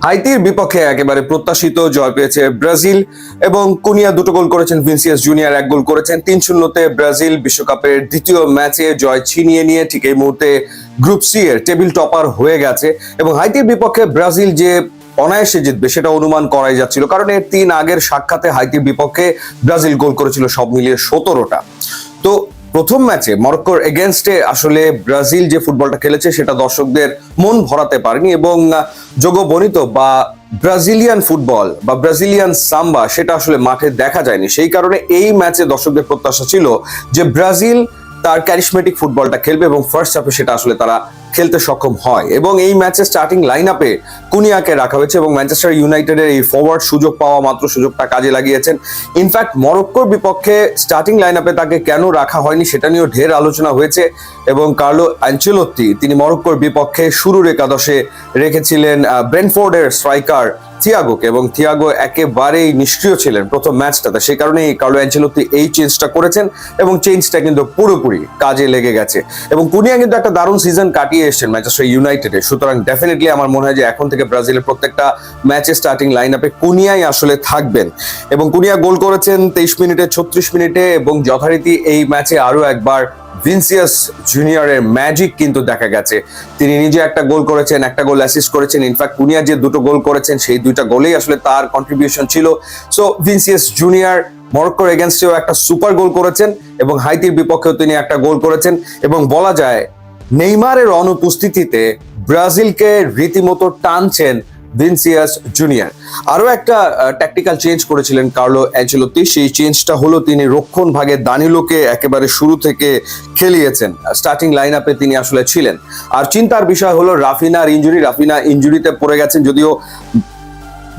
হাইতির বিপক্ষে একেবারে প্রত্যাশিত জয় পেয়েছে ব্রাজিল এবং কুনিয়া দুটো গোল করেছেন, ভিনিসিয়াস জুনিয়র এক গোল করেছেন। 3-0-তে ব্রাজিল বিশ্বকাপের দ্বিতীয় ম্যাচে জয় ছিনিয়ে নিয়ে ঠিক এই মুহূর্তে গ্রুপ সি এর টেবিল টপার হয়ে গেছে এবং হাইতির বিপক্ষে ব্রাজিল যে অনায়াসে জিতবে সেটা অনুমান করাই যাচ্ছিল, কারণ এর 3 আগের সাক্ষাতে হাইতির বিপক্ষে ব্রাজিল গোল করেছিল সব মিলিয়ে 17টা। তো প্রথম ম্যাচে মরক্কোর এগেনস্টে আসলে ব্রাজিল যে ফুটবলটা খেলেছে সেটা দর্শকদের মন ভরাতে পারেনি এবং যোগবর্ণিত বা ব্রাজিলিয়ান ফুটবল বা ব্রাজিলিয়ান সাম্বা সেটা আসলে মাঠে দেখা যায়নি। সেই কারণে এই ম্যাচে দর্শকদের প্রত্যাশা ছিল যে ব্রাজিল তার ক্যারিশমেটিক ফুটবলটা খেলবে এবং ফার্স্ট হাফে সেটা আসলে তারা খেলতে সক্ষম হয় এবং এই ম্যাচে স্টার্টিং লাইন আপে কুনিয়াকে রাখা হয়েছে এবং ম্যানচেস্টার ইউনাইটেডের এই ফরওয়ার্ড সুযোগ পাওয়া মাত্র সুযোগটা কাজে লাগিয়েছেন। ইনফ্যাক্ট মরক্কোর বিপক্ষে স্টার্টিং লাইন আপে তাকে কেন রাখা হয়নি সেটা নিয়েও ঢের আলোচনা হয়েছে এবং কার্লো আনচেলোত্তি তিনি মরক্কোর বিপক্ষে শুরুর একাদশে রেখেছিলেন ব্রেন্টফোর্ডের স্ট্রাইকার থিয়াগোকে এবং থিয়াগো একেবারেই নিষ্ক্রিয় ছিলেন প্রথম ম্যাচটাতে। সেই কারণেই কার্লো আনচেলোত্তি এই চেঞ্জটা করেছেন এবং চেঞ্জটা কিন্তু পুরোপুরি কাজে লেগে গেছে এবং কুনিয়া কিন্তু একটা দারুণ সিজন কাটিয়ে এসেছেন ম্যানচেস্টার ইউনাইটেডে। সুতরাং ডেফিনেটলি আমার মনে হয় যে এখন থেকে ব্রাজিলের প্রত্যেকটা ম্যাচে স্টার্টিং লাইন আপে কুনিয়াই আসলে থাকবেন এবং কুনিয়া গোল করেছেন 23 মিনিটে, 36 মিনিটে এবং যথারীতি এই ম্যাচে আরো একবার ভিনিসিয়াস জুনিয়রের ম্যাজিক কিন্তু দেখা গেছে। তিনি নিজে একটা গোল করেছেন, একটা গোল অ্যাসিস্ট করেছেন। ইনফ্যাক্ট কুনিয়া যে দুটো গোল করেছেন সেই দুইটা গোলেই আসলে তার কন্ট্রিবিউশন ছিল। সো ভিনিসিয়াস জুনিয়র মরক্কোর এগেনস্টেও একটা সুপার গোল করেছেন এবং হাইতির বিপক্ষেও তিনি একটা গোল করেছেন এবং বলা যায় নেইমারের অনুপস্থিতিতে ব্রাজিলকে রীতিমতো টানছেন ভিনিসিয়াস জুনিয়র। আরো একটা ট্যাকটিক্যাল চেঞ্জ করেছিলেন কার্লো অ্যানচেলোত্তি, সেই চেঞ্জটা হলো তিনি রক্ষণ ভাগে দানিলোকে একেবারে শুরু থেকে খেলিয়েছেন, স্টার্টিং লাইন আপে তিনি আসলে ছিলেন। আর চিন্তার বিষয় হলো রাফিনার ইনজুরি, রাফিনা ইনজুরিতে পড়ে গেছেন, যদিও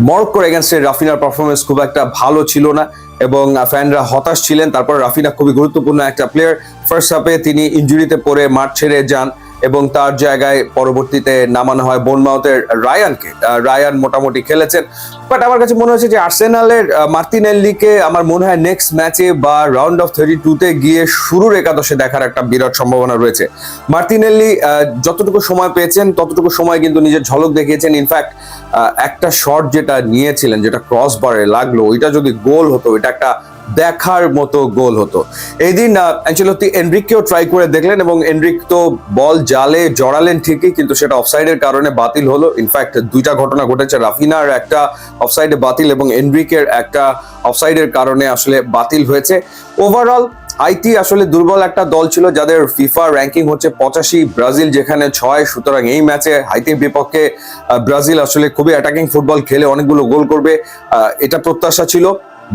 মরক্কোর এগেনস্টে রাফিনার পারফরমেন্স খুব একটা ভালো ছিল না এবং ফ্যানরা হতাশ ছিলেন। তারপর রাফিনা খুবই গুরুত্বপূর্ণ একটা প্লেয়ার, ফার্স্ট হাফে তিনি ইনজুরিতে পড়ে মাঠ ছেড়ে যান এবং তার জায়গায় পরবর্তীতে নামানো হয় বোর্নমাউথের রায়ানকে। রায়ান মোটামুটি খেলেছেন, বাট আমার কাছে মনে হচ্ছে যে আর্সেনালের মার্তিনেল্লিকে আমার মনে হয় নেক্সট ম্যাচে বা রাউন্ড অফ 32-তে গিয়ে শুরুর একাদশে দেখার একটা বিরাট সম্ভাবনা রয়েছে। মার্তিনেল্লি যতটুকু সময় পেয়েছেন ততটুকু সময় কিন্তু নিজের ঝলক দেখিয়েছেন। ইনফ্যাক্ট একটা শট যেটা নিয়েছিলেন, যেটা ক্রস বারে লাগলো, ওইটা যদি গোল হতো এটা একটা দেখার মতো গোল হতো। এই দিন অ্যানচেলোত্তি এনরিককেও ট্রাই করে দেখলেন এবং এনরিক তো বল জালে জড়ালেন ঠিকই, কিন্তু সেটা অফসাইডের কারণে বাতিল হলো। ইনফ্যাক্ট দুইটা ঘটনা ঘটেছে, রাফিনার একটা অফসাইডে বাতিল এবং এনরিকের একটা অফসাইডের কারণে আসলে বাতিল হয়েছে। ওভারঅল হাইতি আসলে দুর্বল একটা দল ছিল যাদের ফিফা র্যাঙ্কিং হচ্ছে 85, ব্রাজিল যেখানে 6। সুতরাং এই ম্যাচে হাইতির বিপক্ষে ব্রাজিল আসলে খুবই অ্যাটাকিং ফুটবল খেলে অনেকগুলো গোল করবে এটা প্রত্যাশা ছিল।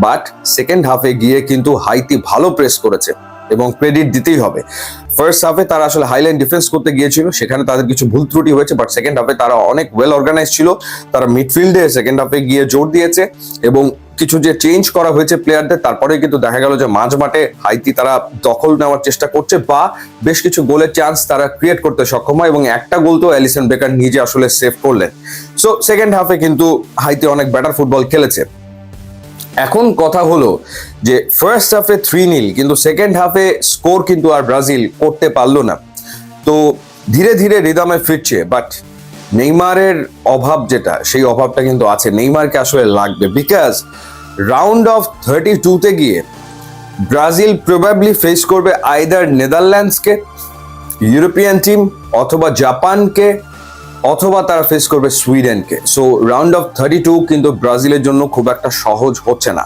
বাট সেকেন্ড হাফে গিয়ে কিন্তু হাইতি ভালো প্রেস করেছে এবং ক্রেডিট দিতেই হবে। ফার্স্ট হাফে তারা আসলে হাইলাইন ডিফেন্স করতে গিয়েছিল, সেখানে তাদের কিছু ভুল ত্রুটি হয়েছে, বাট সেকেন্ড হাফে তারা অনেক ওয়েল অর্গানাইজ ছিল। তারা মিডফিল্ডে সেকেন্ড হাফে গিয়ে জোর দিয়েছে এবং কিছু যে চেঞ্জ করা হয়েছে প্লেয়ারদের, তারপরে কিন্তু দেখা গেল যে মাঝ মাঠে হাইতি তারা দখল নেওয়ার চেষ্টা করছে বা বেশ কিছু গোলের চান্স তারা ক্রিয়েট করতে সক্ষম হয় এবং একটা গোল তো অ্যালিসন বেকার নিজে আসলে সেভ করলেন। সো সেকেন্ড হাফে কিন্তু হাইতি অনেক বেটার ফুটবল খেলেছে। এখন কথা হলো যে ফার্স্ট হাফে 3-0, কিন্তু সেকেন্ড হাফে স্কোর কিন্তু আর ব্রাজিল করতে পারলো না। তো ধীরে ধীরে রিদমে ফিরছে, বাট নেইমারের অভাব যেটা, সেই অভাবটা কিন্তু আছে। নেইমারকে আসলে লাগবে, বিকজ রাউন্ড অফ 32-তে গিয়ে ব্রাজিল প্রবাবলি ফেস করবে আইদার নেদারল্যান্ডসকে, ইউরোপিয়ান টিম, অথবা জাপানকে, অথবা তারা ফেস করবে সুইডেনকে। সো রাউন্ড অফ 32 কিন্তু ব্রাজিলের জন্য খুব একটা সহজ হচ্ছে না।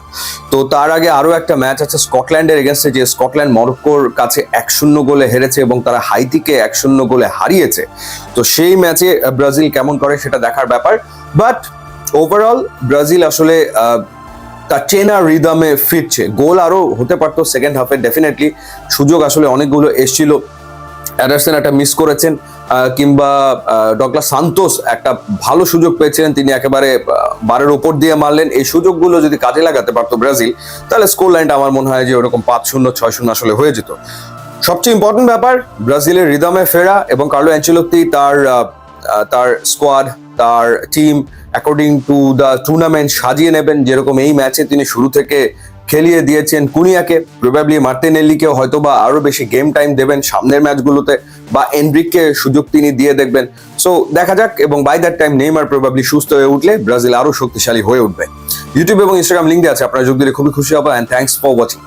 তো তার আগে আরো একটা ম্যাচ আছে স্কটল্যান্ডের এগেনস্টে, যে স্কটল্যান্ড মরক্কোর কাছে 1-0 গোলে হেরেছে এবং তারা হাইতিকে 1-0 গোলে হারিয়েছে। তো সেই ম্যাচে ব্রাজিল কেমন করে সেটা দেখার ব্যাপার। বাট ওভারঅল ব্রাজিল আসলে তার চেনা রিদমে ফিরছে। গোল আরো হতে পারতো সেকেন্ড হাফে, ডেফিনেটলি সুযোগ আসলে অনেকগুলো এসেছিল। অ্যাডারসন একটা মিস করেছেন, কিংবা ডগলাস সান্তোস একটা ভালো সুযোগ পেয়েছিলেন, তিনি একেবারে বারের উপর দিয়ে মারলেন। এই সুযোগগুলো যদি কাজে লাগাতে পারতো ব্রাজিল, তাহলে স্কোর লাইনটা আমার মনে হয় যে ওরকম 5-0, 6-0 আসলে হয়ে যেত। সবচেয়ে ইম্পর্টেন্ট ব্যাপার ব্রাজিলের রিদমে ফেরা এবং কার্লো অ্যানচেলোত্তি তার স্কোয়াড, তার team according to the tournament সাজিয়ে নেবেন। যেরকম এই ম্যাচে তিনি শুরু থেকে খেলিয়ে দিয়েছেন কুনিয়াকে, প্রবাবলি মার্টিনেল্লিকেও হয়তোবা আরো বেশি গেম টাইম দেবেন সামনের ম্যাচগুলোতে, বা এনরিককে সুযোগ তিনি দিয়ে দেখবেন। সো দেখা যাক, এবং by that time Neymar probably সুস্থ হয়ে উঠলে ব্রাজিল আরো শক্তিশালী হয়ে উঠবে। ইউটিউব এবং ইনস্টাগ্রাম লিঙ্ক দিয়ে আছে, আপনারা যোগ দিলে খুবই খুশি হবো। And thanks for watching.